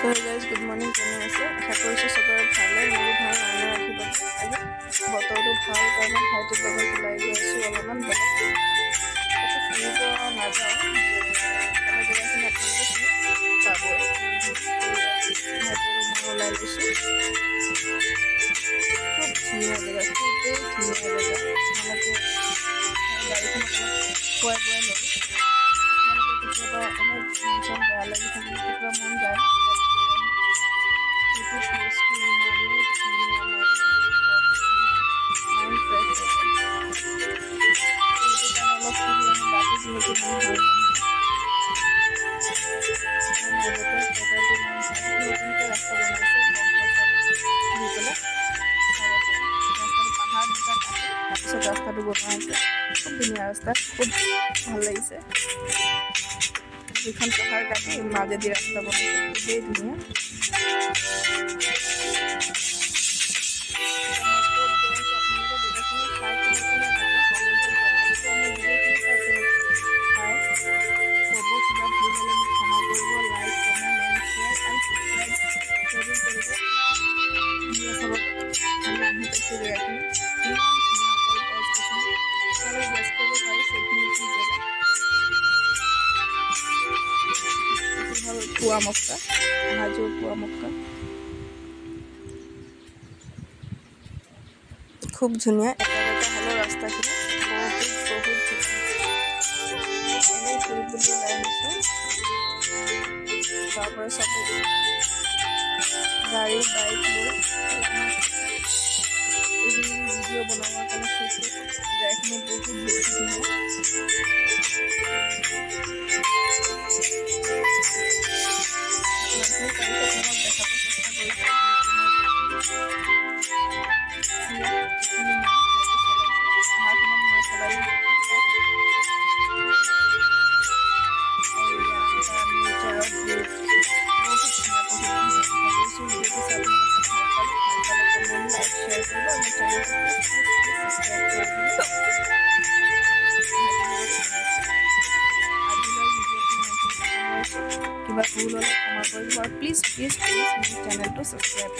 guys good morning केने আছে আশা কৰিছো সবৰে ভালে মোৰ ভাল আনে ৰাখিব আজি বতৰটো ভাল কাৰণে ভাইটি লগত ওলাই গৈছো অলপমান বতৰ এটা ফুৰিব নাযাওঁ মানে জেগাখিনি আপোনালোকে চাব ভাইটি মই ওলাই গৈছো খুব ধুনীয়া জেগা খুবেই ধুনীয়া জেগা আমাকে গাড়ীখন খুৱাই ল'লোঁ আপোনালোকে কেতিয়াবা এনে বেয়া লাগি থাকিলে কেতিয়াবা মন যায় ৰাস্তাটো বনোৱা আছে খুব ধুনীয়া ৰাস্তা খুব ভাল লাগিছে দুখন পাহাৰ কাটি মাজেদি ৰাস্তা বনাইছে খুবেই ধুনীয়া পুয়া মক্কা হাজো পুয়া মক্কা খুব ধুনীয়া এটা হলো ৰাস্তাখিনি বহুত এনে ফুৰিবলৈ ওলাই আহিছোঁ তাৰপৰা চব গাড়ী বাইক লৈ ভিডিঅ' বনাবৰ কাৰণে চাইছোঁ জেগাখিনি বহুত বেছি ধুনীয়া কিবা ভুল হলে ক্ষমা কৰিব আৰু প্লিজ মোৰ চেনেলটো সাবস্ক্ৰাইব